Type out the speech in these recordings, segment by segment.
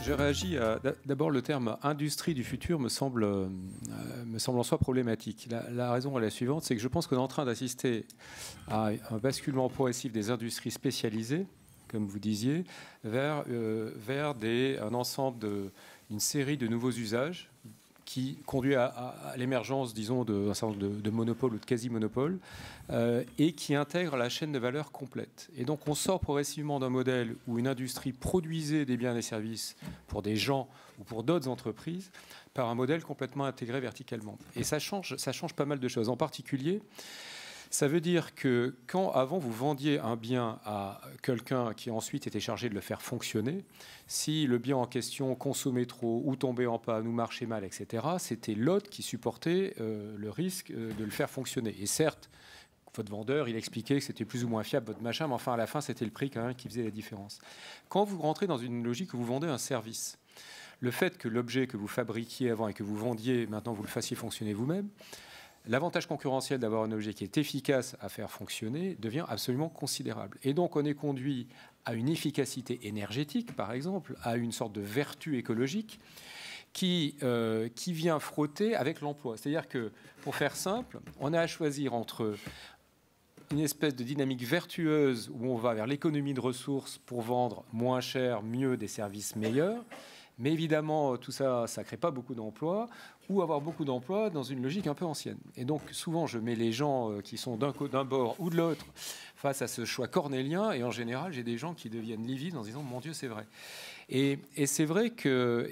je réagis à... D'abord, le terme « industrie du futur » me semble en soi problématique. La raison est la suivante, c'est que je pense qu'on est en train d'assister à un basculement progressif des industries spécialisées, comme vous disiez, vers un ensemble une série de nouveaux usages qui conduit à l'émergence, disons, d'un certain nombre de monopoles ou de quasi-monopoles, et qui intègre la chaîne de valeur complète. Et donc, on sort progressivement d'un modèle où une industrie produisait des biens et des services pour des gens ou pour d'autres entreprises, par un modèle complètement intégré verticalement. Et ça change pas mal de choses. En particulier, ça veut dire que quand avant vous vendiez un bien à quelqu'un qui ensuite était chargé de le faire fonctionner, si le bien en question consommait trop ou tombait en panne ou marchait mal, etc., c'était l'autre qui supportait le risque de le faire fonctionner. Et certes, votre vendeur, il expliquait que c'était plus ou moins fiable, votre machin, mais enfin, à la fin, c'était le prix quand même qui faisait la différence. Quand vous rentrez dans une logique où vous vendez un service, le fait que l'objet que vous fabriquiez avant et que vous vendiez, maintenant vous le fassiez fonctionner vous-même, l'avantage concurrentiel d'avoir un objet qui est efficace à faire fonctionner devient absolument considérable. Et donc, on est conduit à une efficacité énergétique, par exemple, à une sorte de vertu écologique qui vient frotter avec l'emploi. C'est-à-dire que, pour faire simple, on a à choisir entre une espèce de dynamique vertueuse où on va vers l'économie de ressources pour vendre moins cher, mieux, des services meilleurs. Mais évidemment, tout ça, ça ne crée pas beaucoup d'emplois, ou avoir beaucoup d'emplois dans une logique un peu ancienne. Et donc, souvent, je mets les gens qui sont d'un bord ou de l'autre face à ce choix cornélien, et en général, j'ai des gens qui deviennent livides en se disant « Mon Dieu, c'est vrai ». Et c'est vrai que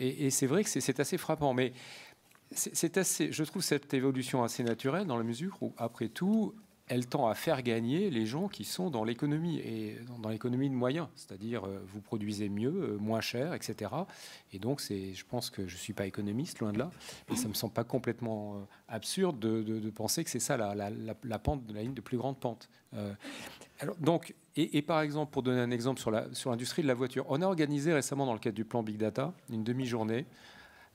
c'est assez frappant. Mais je trouve cette évolution assez naturelle dans la mesure où, après tout, elle tend à faire gagner les gens qui sont dans l'économie, et dans l'économie de moyens, c'est-à-dire vous produisez mieux, moins cher, etc. Et donc, je pense que je ne suis pas économiste, loin de là, mais ça ne me semble pas complètement absurde de penser que c'est ça la pente de la ligne de plus grande pente. Alors, donc, et par exemple, pour donner un exemple sur l'industrie de la voiture, on a organisé récemment, dans le cadre du plan Big Data, une demi-journée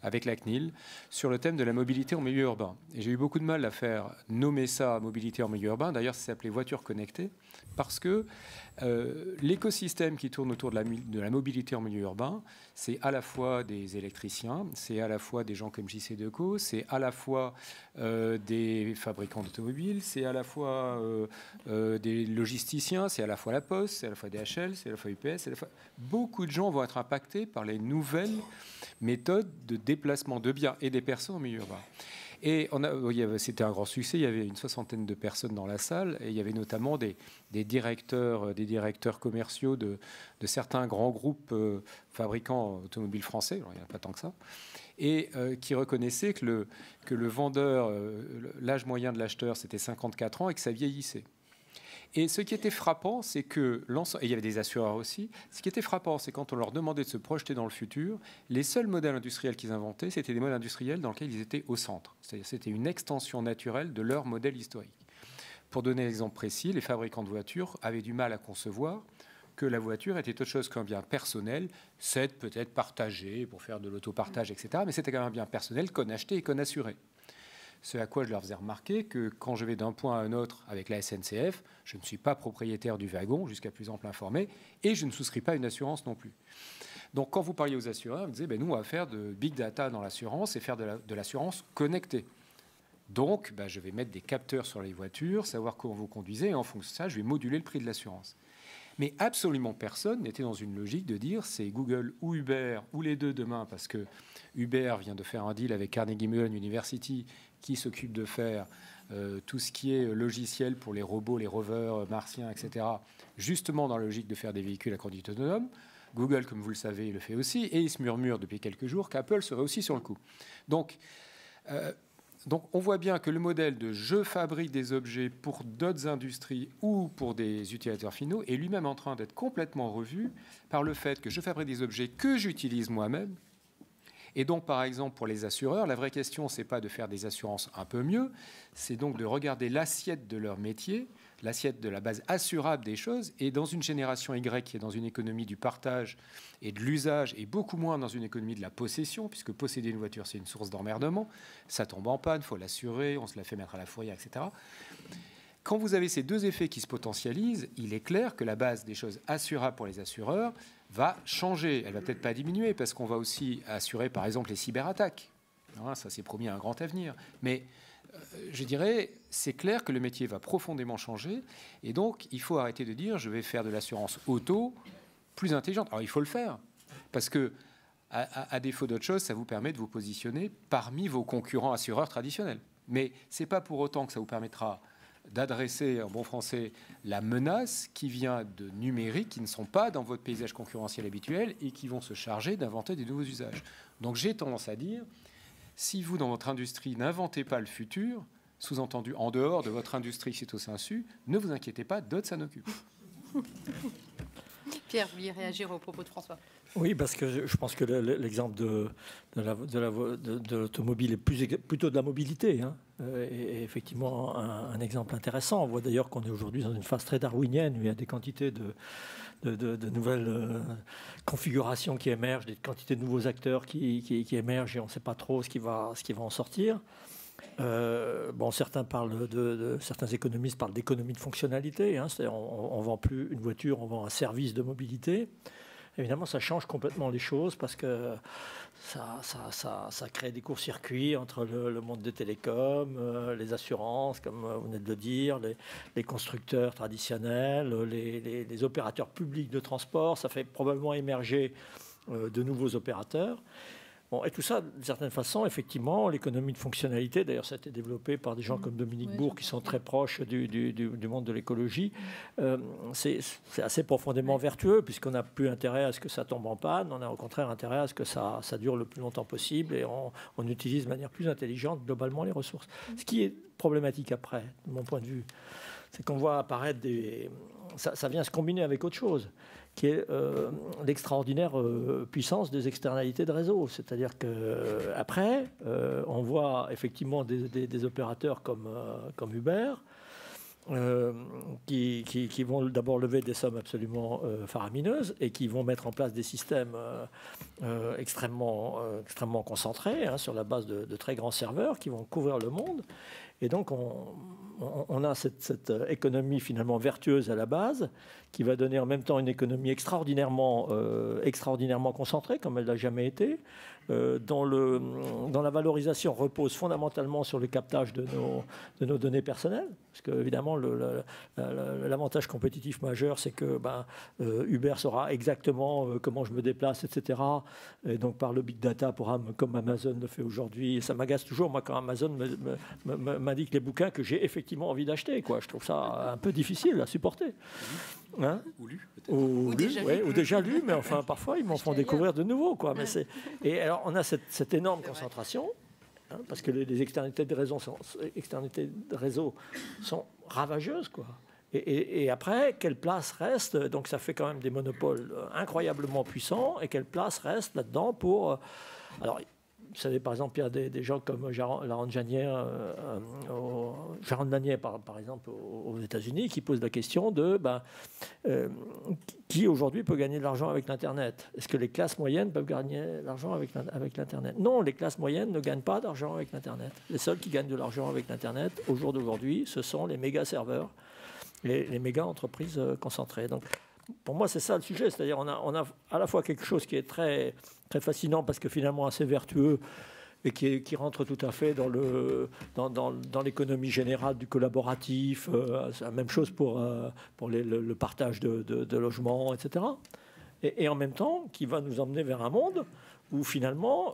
avec la CNIL, sur le thème de la mobilité en milieu urbain. Et j'ai eu beaucoup de mal à faire nommer ça mobilité en milieu urbain. D'ailleurs, ça s'appelait voiture connectée, parce que l'écosystème qui tourne autour de la mobilité en milieu urbain, c'est à la fois des électriciens, c'est à la fois des gens comme JC Decaux, c'est à la fois des fabricants d'automobiles, c'est à la fois des logisticiens, c'est à la fois la Poste, c'est à la fois DHL, c'est à la fois UPS, beaucoup de gens vont être impactés par les nouvelles méthodes de déplacement de biens et des personnes en milieu urbain. Et c'était un grand succès, il y avait une 60aine de personnes dans la salle, et il y avait notamment des directeurs commerciaux de certains grands groupes fabricants automobiles français, alors il n'y en a pas tant que ça, et qui reconnaissaient que le vendeur, l'âge moyen de l'acheteur, c'était 54 ans et que ça vieillissait. Et ce qui était frappant, c'est que et il y avait des assureurs aussi, ce qui était frappant, c'est quand on leur demandait de se projeter dans le futur, les seuls modèles industriels qu'ils inventaient, c'était des modèles industriels dans lesquels ils étaient au centre. C'est-à-dire c'était une extension naturelle de leur modèle historique. Pour donner un exemple précis, les fabricants de voitures avaient du mal à concevoir que la voiture était autre chose qu'un bien personnel, c'est peut-être partagé pour faire de l'autopartage, etc. Mais c'était quand même un bien personnel qu'on achetait et qu'on assurait. Ce à quoi je leur faisais remarquer que quand je vais d'un point à un autre avec la SNCF, je ne suis pas propriétaire du wagon, jusqu'à plus ample informé, et je ne souscris pas une assurance non plus. Donc quand vous parliez aux assureurs, ils me disaient, nous, on va faire de big data dans l'assurance et faire de l'assurance connectée. Donc, je vais mettre des capteurs sur les voitures, savoir comment vous conduisez, et en fonction de ça, je vais moduler le prix de l'assurance. Mais absolument personne n'était dans une logique de dire c'est Google ou Uber ou les deux demain, parce que Uber vient de faire un deal avec Carnegie Mellon University qui s'occupe de faire tout ce qui est logiciel pour les robots, les rovers martiens, etc., justement dans la logique de faire des véhicules à conduite autonome. Google, comme vous le savez, le fait aussi, et il se murmure depuis quelques jours qu'Apple serait aussi sur le coup. Donc, on voit bien que le modèle de je fabrique des objets pour d'autres industries ou pour des utilisateurs finaux est lui-même en train d'être complètement revu par le fait que je fabrique des objets que j'utilise moi-même. Et donc, par exemple, pour les assureurs, la vraie question, ce n'est pas de faire des assurances un peu mieux, c'est donc de regarder l'assiette de leur métier, l'assiette de la base assurable des choses, et dans une génération Y qui est dans une économie du partage et de l'usage, et beaucoup moins dans une économie de la possession, puisque posséder une voiture, c'est une source d'emmerdement, ça tombe en panne, il faut l'assurer, on se la fait mettre à la fourrière, etc. Quand vous avez ces deux effets qui se potentialisent, il est clair que la base des choses assurables pour les assureurs va changer. Elle va peut-être pas diminuer parce qu'on va aussi assurer, par exemple, les cyberattaques. Ça, c'est promis à un grand avenir. Mais je dirais, c'est clair que le métier va profondément changer. Et donc, il faut arrêter de dire, je vais faire de l'assurance auto plus intelligente. Alors, il faut le faire. Parce que, à défaut d'autre chose, ça vous permet de vous positionner parmi vos concurrents assureurs traditionnels. Mais ce n'est pas pour autant que ça vous permettra d'adresser, en bon français, la menace qui vient de numériques qui ne sont pas dans votre paysage concurrentiel habituel et qui vont se charger d'inventer des nouveaux usages. Donc j'ai tendance à dire, si vous, dans votre industrie, n'inventez pas le futur, sous-entendu en dehors de votre industrie cito sensu, ne vous inquiétez pas, d'autres s'en occupent. Pierre, vous vouliez réagir au propos de François? Oui, parce que je pense que l'exemple de l'automobile est plutôt de la mobilité. Et effectivement, un exemple intéressant. On voit d'ailleurs qu'on est aujourd'hui dans une phase très darwinienne où il y a des quantités de nouvelles configurations qui émergent, des quantités de nouveaux acteurs qui émergent et on ne sait pas trop ce qui va en sortir. Certains économistes parlent d'économie de fonctionnalité. C'est-à-dire on ne vend plus une voiture, on vend un service de mobilité. Évidemment, ça change complètement les choses parce que ça crée des courts-circuits entre le monde des télécoms, les assurances, comme vous venez de le dire, les constructeurs traditionnels, les opérateurs publics de transport. Ça fait probablement émerger de nouveaux opérateurs. Bon, et tout ça, d'une certaine façon, effectivement, l'économie de fonctionnalité, d'ailleurs, ça a été développé par des gens comme Dominique Bourg, qui sont très proches du monde de l'écologie. C'est assez profondément vertueux, puisqu'on n'a plus intérêt à ce que ça tombe en panne, on a au contraire intérêt à ce que ça dure le plus longtemps possible, et on utilise de manière plus intelligente, globalement, les ressources. Ce qui est problématique après, de mon point de vue, c'est qu'on voit apparaître ça vient se combiner avec autre chose, qui est l'extraordinaire puissance des externalités de réseau. C'est-à-dire qu'après, on voit effectivement des opérateurs comme Uber qui vont d'abord lever des sommes absolument faramineuses et qui vont mettre en place des systèmes extrêmement concentrés sur la base de très grands serveurs qui vont couvrir le monde. Et donc, on a cette économie finalement vertueuse à la base qui va donner en même temps une économie extraordinairement concentrée, comme elle n'a jamais été, dont la valorisation repose fondamentalement sur le captage de nos données personnelles. Parce qu'évidemment, l'avantage compétitif majeur, c'est que Uber saura exactement comment je me déplace, etc. Et donc, par le big data, comme Amazon le fait aujourd'hui. Et ça m'agace toujours, moi, quand Amazon m'indique les bouquins que j'ai effectivement envie d'acheter. Je trouve ça un peu difficile à supporter. Ou lu, peut-être. Ou déjà lu, mais enfin, parfois, ils m'en font découvrir de nouveau. Et alors, on a cette énorme concentration, parce que les externalités de réseau sont ravageuses, Et après, quelle place reste? Donc, ça fait quand même des monopoles incroyablement puissants. Et quelle place reste là-dedans pour... Alors, vous savez, par exemple, il y a des gens comme Laurent Janier, par exemple, aux États-Unis, qui posent la question de qui aujourd'hui peut gagner de l'argent avec l'Internet? Est-ce que les classes moyennes peuvent gagner de l'argent avec l'Internet? Non, les classes moyennes ne gagnent pas d'argent avec l'Internet. Les seuls qui gagnent de l'argent avec l'Internet, au jour d'aujourd'hui, ce sont les méga-serveurs, les méga-entreprises concentrées. Donc, pour moi, c'est ça le sujet. C'est-à-dire on a à la fois quelque chose qui est très, très fascinant parce que finalement assez vertueux et qui rentre tout à fait dans l'économie générale du collaboratif. C'est la même chose pour le partage de logements, etc. Et en même temps, qui va nous emmener vers un monde où finalement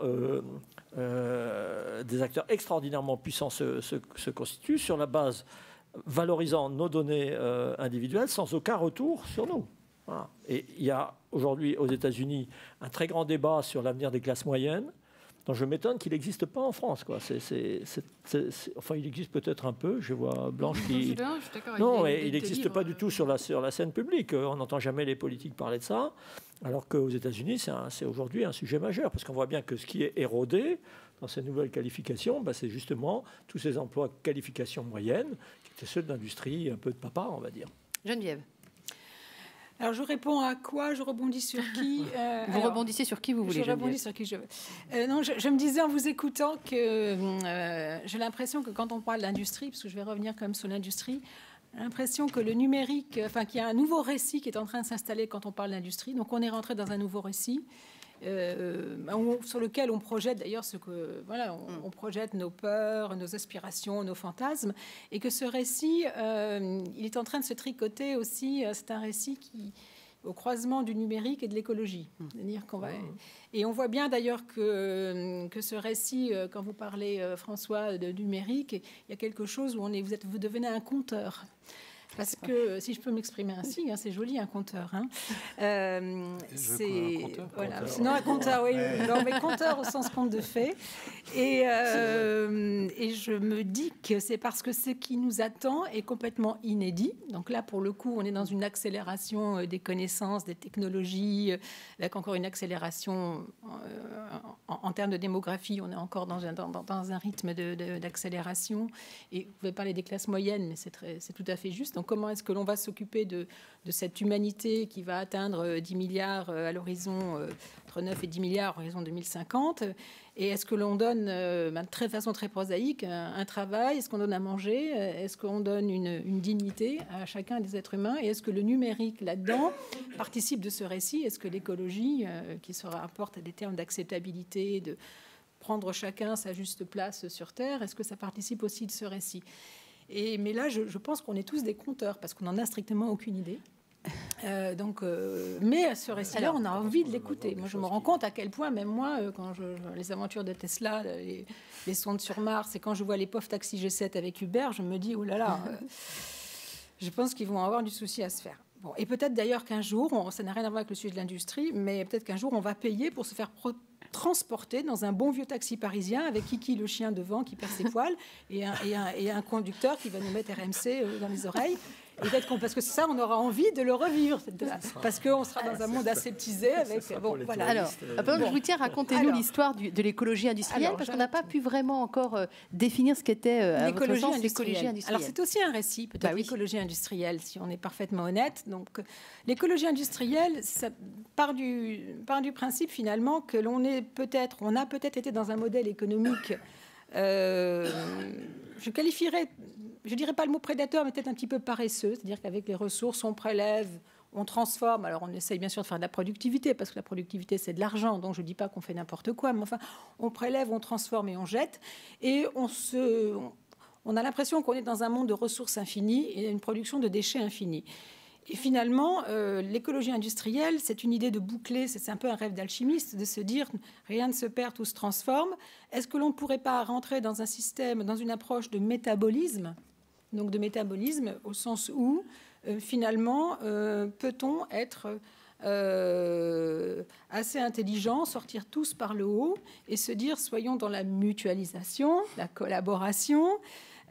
des acteurs extraordinairement puissants se constituent sur la base valorisant nos données individuelles sans aucun retour sur nous. Voilà. Et il y a aujourd'hui aux États-Unis un très grand débat sur l'avenir des classes moyennes, dont je m'étonne qu'il n'existe pas en France. Enfin, il existe peut-être un peu. Je vois Blanche qui... Non, mais il n'existe pas du tout sur la scène publique. On n'entend jamais les politiques parler de ça, alors qu'aux États-Unis, c'est aujourd'hui un sujet majeur, parce qu'on voit bien que ce qui est érodé dans ces nouvelles qualifications, c'est justement tous ces emplois qualifications moyennes, qui étaient ceux de l'industrie, un peu de papa, on va dire. Geneviève. Alors, je réponds à quoi? Je rebondis sur qui? Rebondissez sur qui vous voulez. Je rebondis sur qui je veux. Non, je me disais en vous écoutant que j'ai l'impression que quand on parle d'industrie, parce que je vais revenir quand même sur l'industrie, l'impression que le numérique, enfin qu'il y a un nouveau récit qui est en train de s'installer quand on parle d'industrie. Donc on est rentré dans un nouveau récit. Sur lequel on projette d'ailleurs on projette nos peurs, nos aspirations, nos fantasmes, et que ce récit, il est en train de se tricoter aussi. C'est un récit qui au croisement du numérique et de l'écologie. C'est-à-dire qu'on va... Et on voit bien d'ailleurs que ce récit, quand vous parlez, François, de numérique, il y a quelque chose où vous devenez un conteur. Parce que, si je peux m'exprimer ainsi, c'est joli un compteur. C'est voilà. Sinon un compteur, oui. Non, mais compteur au sens conte de fées. Et je me dis que c'est parce que ce qui nous attend est complètement inédit. Donc là, pour le coup, on est dans une accélération des connaissances, des technologies, avec encore une accélération en termes de démographie. On est encore dans un rythme d'accélération. Et vous pouvez parler des classes moyennes, mais c'est tout à fait juste. Donc, comment est-ce que l'on va s'occuper de cette humanité qui va atteindre 10 milliards à l'horizon, entre 9 et 10 milliards à l'horizon 2050 ? Et est-ce que l'on donne, de façon très prosaïque, un travail ? Est-ce qu'on donne à manger ? Est-ce qu'on donne une dignité à chacun des êtres humains ? Et est-ce que le numérique, là-dedans, participe de ce récit ? Est-ce que l'écologie, qui se rapporte à des termes d'acceptabilité, de prendre chacun sa juste place sur Terre, est-ce que ça participe aussi de ce récit ? Mais là, je pense qu'on est tous des conteurs parce qu'on n'en a strictement aucune idée. Mais ce récit-là, on a envie de l'écouter. Moi, je me rends compte à quel point, même moi, quand les aventures de Tesla, les sondes sur Mars, et quand je vois les pauvres taxis G7 avec Uber, je me dis, oh là là, je pense qu'ils vont avoir du souci à se faire. Bon, et peut-être d'ailleurs qu'un jour, ça n'a rien à voir avec le sujet de l'industrie, mais peut-être qu'un jour, on va payer pour se faire transporté dans un bon vieux taxi parisien avec Kiki le chien devant qui perd ses poils et un conducteur qui va nous mettre RMC dans les oreilles. Et peut-être parce que ça, on aura envie de le revivre, parce qu'on sera dans un monde aseptisé avec... Bon, voilà. Alors, je vous tiens, racontez-nous l'histoire de l'écologie industrielle, parce qu'on n'a pas pu vraiment encore définir ce qu'était l'écologie industrielle. Alors, c'est aussi un récit, peut-être, l'écologie industrielle, si on est parfaitement honnête. Donc, l'écologie industrielle, ça part du principe, finalement, que on a peut-être été dans un modèle économique... je dirais pas le mot prédateur, mais peut-être un petit peu paresseux, c'est-à-dire qu'avec les ressources, on prélève, on transforme. Alors, on essaye bien sûr de faire de la productivité, parce que la productivité, c'est de l'argent, donc je dis pas qu'on fait n'importe quoi, mais enfin, on prélève, on transforme et on jette, et on a l'impression qu'on est dans un monde de ressources infinies et une production de déchets infinis. Et finalement, l'écologie industrielle, c'est une idée de boucler, c'est un peu un rêve d'alchimiste, de se dire rien ne se perd, tout se transforme. Est-ce que l'on ne pourrait pas rentrer dans un système, dans une approche de métabolisme ? Donc de métabolisme au sens où, finalement, peut-on être assez intelligent, sortir tous par le haut et se dire soyons dans la mutualisation, la collaboration,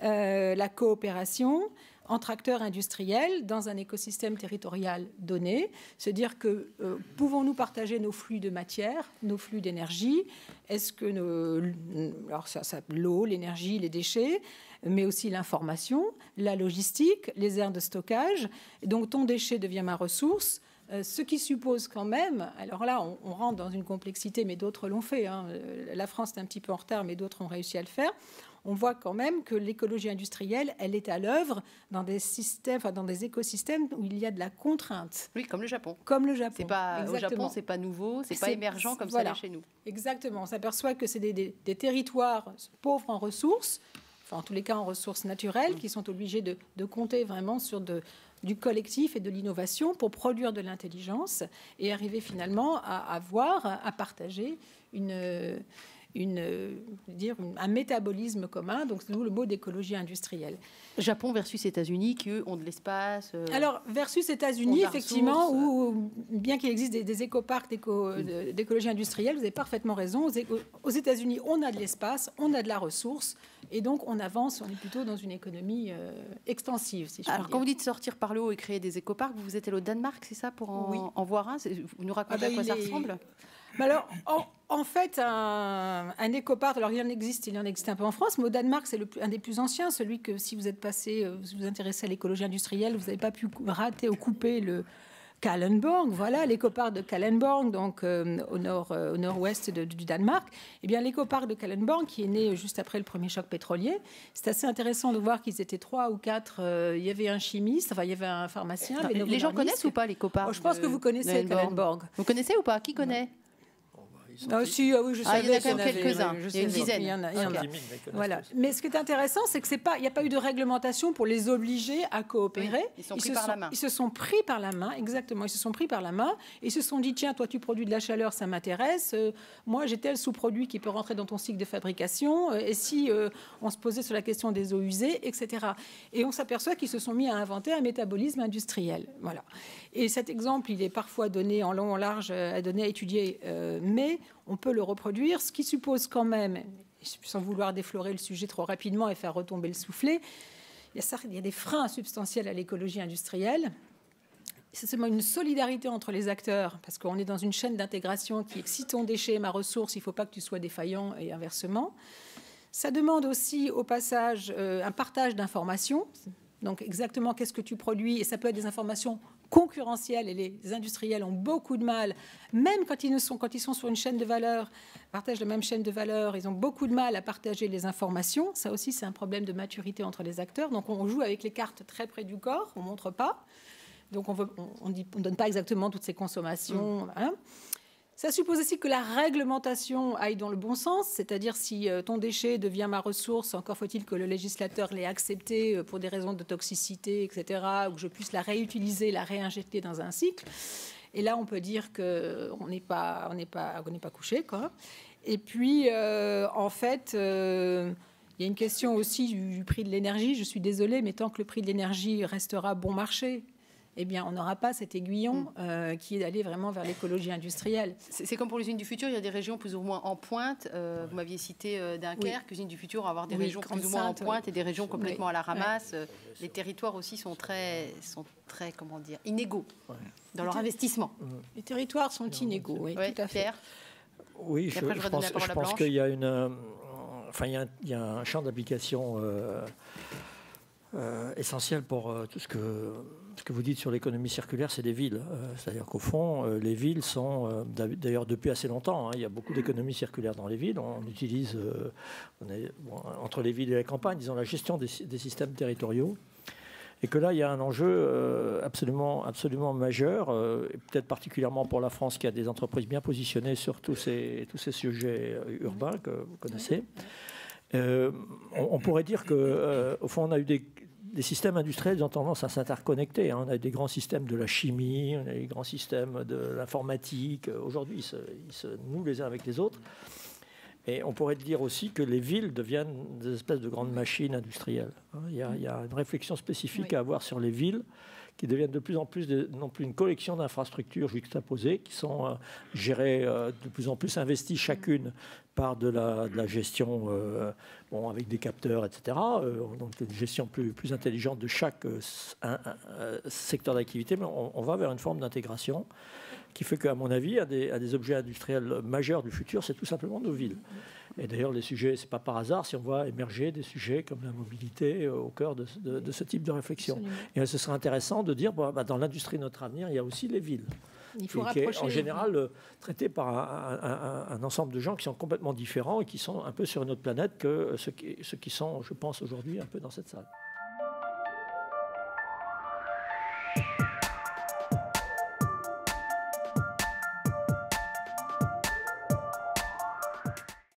la coopération entre acteurs industriels dans un écosystème territorial donné, se dire que pouvons-nous partager nos flux de matière, nos flux d'énergie, est-ce que l'eau, l'énergie, les déchets, mais aussi l'information, la logistique, les aires de stockage, et donc ton déchet devient ma ressource, ce qui suppose quand même, alors là on rentre dans une complexité, mais d'autres l'ont fait, la France est un petit peu en retard, mais d'autres ont réussi à le faire. On voit quand même que l'écologie industrielle, elle est à l'œuvre dans des systèmes, dans des écosystèmes où il y a de la contrainte. Oui, comme le Japon. Comme le Japon. C'est pas, au Japon, c'est pas nouveau, c'est pas émergent comme ça là chez nous. Exactement. On s'aperçoit que c'est des territoires pauvres en ressources, enfin en tous les cas en ressources naturelles, qui sont obligés de compter vraiment sur du collectif et de l'innovation pour produire de l'intelligence et arriver finalement à partager un métabolisme commun, donc c'est le mot d'écologie industrielle. Japon versus États-Unis, qui eux ont de l'espace. Alors versus États-Unis, effectivement, où bien qu'il existe des écoparcs d'écologie industrielle, vous avez parfaitement raison. Aux États-Unis, on a de l'espace, on a de la ressource, et donc on avance. On est plutôt dans une économie extensive. Si je puis dire. Quand vous dites sortir par le haut et créer des écoparcs, vous êtes allé au Danemark, c'est ça, pour en voir un. Vous nous racontez à quoi ça ressemble? Alors, en fait, un écoparc, alors il en existe un peu en France, mais au Danemark, c'est un des plus anciens, celui que si vous êtes passé, si vous vous intéressez à l'écologie industrielle, vous n'avez pas pu rater ou couper Kalundborg, voilà, l'écoparc de Kalundborg, donc au nord-ouest du Danemark. Eh bien, l'écoparc de Kalundborg, qui est né juste après le premier choc pétrolier, c'est assez intéressant de voir qu'ils étaient 3 ou 4. Il y avait un chimiste, enfin, il y avait un pharmacien. Les gens connaissent ou pas l'écoparc? Je pense que vous connaissez Kalundborg. Vous connaissez ou pas? Qui connaît? Oui, je savais. Il y en a quand même quelques-uns. Il y a une dizaine. Il y en a. Voilà. Mais ce qui est intéressant, c'est qu'il n'y a pas eu de réglementation pour les obliger à coopérer. Oui, ils sont pris par la main. Ils se sont pris par la main, exactement. Ils se sont pris par la main et ils se sont dit, tiens, toi, tu produis de la chaleur, ça m'intéresse. Moi, j'ai tel sous-produit qui peut rentrer dans ton cycle de fabrication. Et si on se posait sur la question des eaux usées, etc. Et on s'aperçoit qu'ils se sont mis à inventer un métabolisme industriel. Voilà. Et cet exemple, il est parfois donné en long, en large, à étudier, mais on peut le reproduire, ce qui suppose quand même, sans vouloir déflorer le sujet trop rapidement et faire retomber le soufflet, il y a des freins substantiels à l'écologie industrielle. C'est seulement une solidarité entre les acteurs, parce qu'on est dans une chaîne d'intégration qui est si ton déchet est ma ressource, il ne faut pas que tu sois défaillant et inversement. Ça demande aussi au passage un partage d'informations. Donc exactement qu'est-ce que tu produis, et ça peut être des informations concurrentielles, et les industriels ont beaucoup de mal, même quand ils sont sur une chaîne de valeur, partagent la même chaîne de valeur, ils ont beaucoup de mal à partager les informations. Ça aussi, c'est un problème de maturité entre les acteurs. Donc on joue avec les cartes très près du corps, on montre pas. Donc on ne donne pas exactement toutes ces consommations. Hein. Ça suppose aussi que la réglementation aille dans le bon sens, c'est-à-dire si ton déchet devient ma ressource, encore faut-il que le législateur l'ait accepté pour des raisons de toxicité, etc., ou que je puisse la réutiliser, la réinjecter dans un cycle. Et là, on peut dire qu'on n'est pas couché, quoi. Et puis, en fait, il y a une question aussi du prix de l'énergie. Je suis désolée, mais tant que le prix de l'énergie restera bon marché, eh bien, on n'aura pas cet aiguillon qui est d'aller vraiment vers l'écologie industrielle. C'est comme pour l'usine du futur, il y a des régions plus ou moins en pointe. Vous m'aviez cité Dunkerque, l'usine du futur va avoir des régions plus ou moins en pointe et des régions complètement à la ramasse. Les territoires aussi sont très comment dire, inégaux dans leur investissement. Les territoires sont inégaux, oui, tout à fait. Oui, je pense qu'il y a il y a un champ d'application essentiel pour tout ce que vous dites sur l'économie circulaire, c'est les villes. C'est-à-dire qu'au fond, les villes sont, d'ailleurs depuis assez longtemps, il y a beaucoup d'économies circulaires dans les villes. On utilise, entre les villes et la campagne, disons, la gestion des systèmes territoriaux. Et que là, il y a un enjeu absolument majeur, et peut-être particulièrement pour la France, qui a des entreprises bien positionnées sur tous ces sujets urbains que vous connaissez. On pourrait dire qu'au fond, on a eu des systèmes industriels qui ont tendance à s'interconnecter. On a des grands systèmes de la chimie, on a des grands systèmes de l'informatique. Aujourd'hui, ils se nouent les uns avec les autres. Et on pourrait dire aussi que les villes deviennent des espèces de grandes machines industrielles. Il y a une réflexion spécifique à avoir sur les villes qui deviennent de plus en plus non plus une collection d'infrastructures juxtaposées, qui sont gérées de plus en plus investies chacune par de la gestion avec des capteurs, etc. Donc une gestion plus intelligente de chaque secteur d'activité, mais on va vers une forme d'intégration qui fait qu'à mon avis, un des objets industriels majeurs du futur, c'est tout simplement nos villes. Et d'ailleurs, les sujets, c'est pas par hasard si on voit émerger des sujets comme la mobilité au cœur de ce type de réflexion. Absolument. Et ce serait intéressant de dire, dans l'industrie de notre avenir, il y a aussi les villes. Il faut qui est en général traité par un ensemble de gens qui sont complètement différents et qui sont un peu sur une autre planète que ceux qui sont, je pense, aujourd'hui un peu dans cette salle.